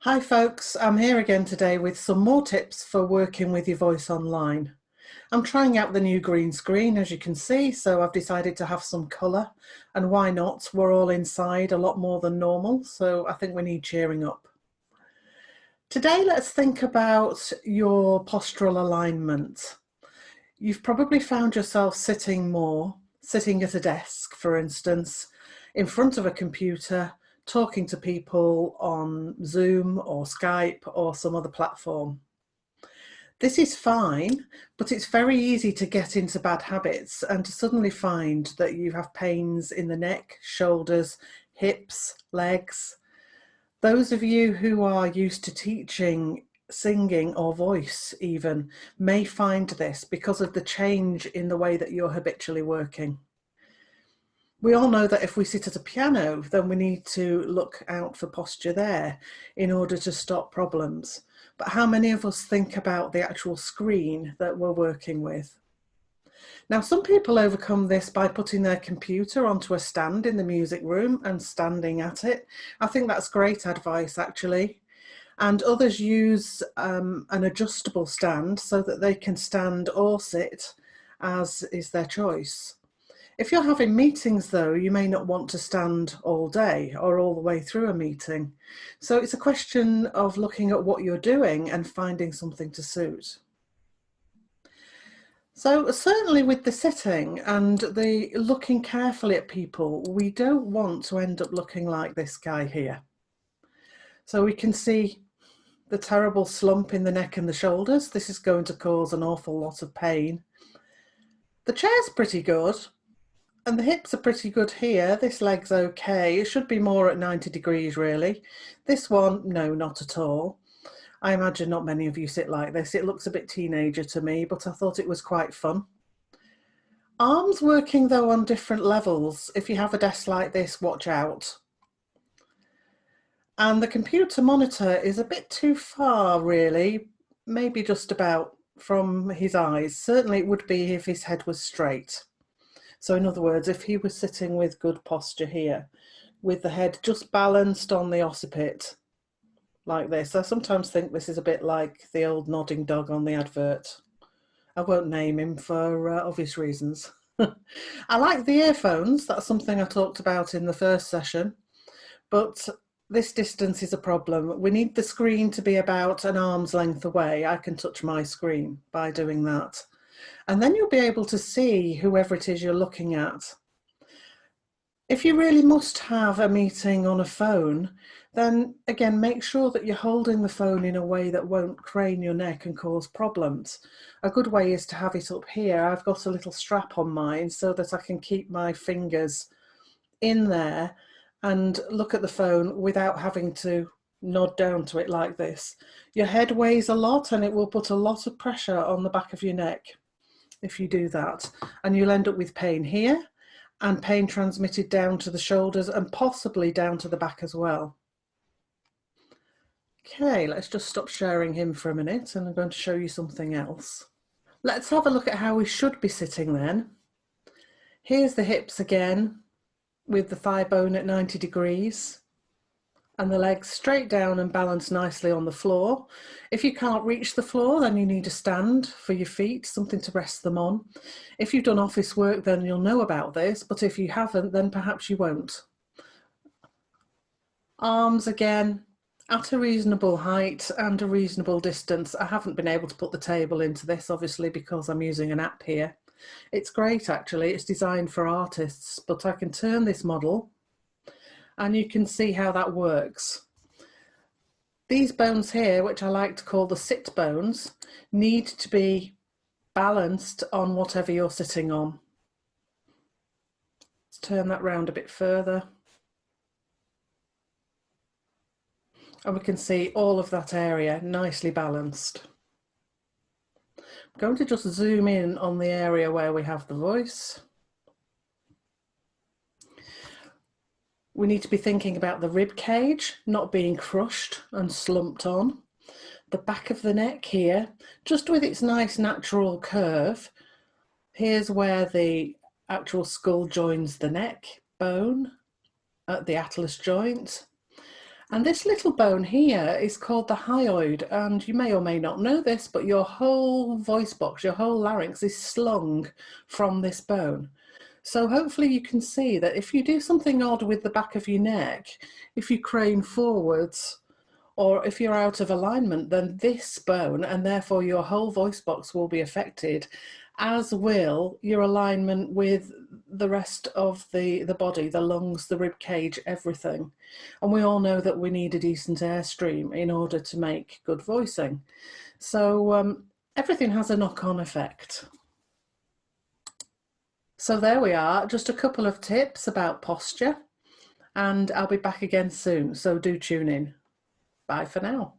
Hi folks, I'm here again today with some more tips for working with your voice online. I'm trying out the new green screen, as you can see, so I've decided to have some colour, and why not? We're all inside a lot more than normal, so I think we need cheering up. Today let's think about your postural alignment. You've probably found yourself sitting at a desk, for instance, in front of a computer, talking to people on Zoom or Skype or some other platform. This is fine, but it's very easy to get into bad habits and to suddenly find that you have pains in the neck, shoulders, hips, legs. Those of you who are used to teaching, singing or voice even may find this because of the change in the way that you're habitually working. We all know that if we sit at a piano, then we need to look out for posture there in order to stop problems. But how many of us think about the actual screen that we're working with? Now, some people overcome this by putting their computer onto a stand in the music room and standing at it. I think that's great advice, actually. And others use an adjustable stand so that they can stand or sit, as is their choice. If you're having meetings, though, you may not want to stand all day or all the way through a meeting. So it's a question of looking at what you're doing and finding something to suit. So certainly with the sitting and the looking carefully at people, we don't want to end up looking like this guy here. So we can see the terrible slump in the neck and the shoulders. This is going to cause an awful lot of pain. The chair's pretty good. And the hips are pretty good here. This leg's okay. It should be more at 90 degrees, really. This one, no, not at all. I imagine not many of you sit like this. It looks a bit teenager to me, but I thought it was quite fun. Arms working, though, on different levels. If you have a desk like this, watch out. And the computer monitor is a bit too far, really. Maybe just about from his eyes. Certainly it would be if his head was straight. So in other words, if he was sitting with good posture here, with the head just balanced on the occiput, like this. I sometimes think this is a bit like the old nodding dog on the advert. I won't name him for obvious reasons. I like the earphones. That's something I talked about in the first session. But this distance is a problem. We need the screen to be about an arm's length away. I can touch my screen by doing that. And then you'll be able to see whoever it is you're looking at. If you really must have a meeting on a phone, then again, make sure that you're holding the phone in a way that won't crane your neck and cause problems. A good way is to have it up here. I've got a little strap on mine so that I can keep my fingers in there and look at the phone without having to nod down to it like this. Your head weighs a lot and it will put a lot of pressure on the back of your neck if you do that, and you'll end up with pain here and pain transmitted down to the shoulders and possibly down to the back as well. Okay, let's just stop sharing him for a minute and I'm going to show you something else. Let's have a look at how we should be sitting then. Here's the hips again with the thigh bone at 90 degrees. And the legs straight down and balanced nicely on the floor. If you can't reach the floor, then you need a stand for your feet, something to rest them on. If you've done office work, then you'll know about this, but if you haven't, then perhaps you won't. Arms again, at a reasonable height and a reasonable distance. I haven't been able to put the table into this, obviously, because I'm using an app here. It's great, actually. It's designed for artists, but I can turn this model and you can see how that works. These bones here, which I like to call the sit bones, need to be balanced on whatever you're sitting on. Let's turn that round a bit further. And we can see all of that area nicely balanced. I'm going to just zoom in on the area where we have the voice. We need to be thinking about the rib cage not being crushed and slumped on. The back of the neck here, just with its nice natural curve. Here's where the actual skull joins the neck bone at the atlas joint. And this little bone here is called the hyoid, and you may or may not know this, but your whole voice box, your whole larynx is slung from this bone. So hopefully you can see that if you do something odd with the back of your neck, if you crane forwards, or if you're out of alignment, then this bone and therefore your whole voice box will be affected, as will your alignment with the rest of the body, the lungs, the rib cage, everything. And we all know that we need a decent airstream in order to make good voicing. So everything has a knock-on effect. So there we are, just a couple of tips about posture, and I'll be back again soon, so do tune in. Bye for now.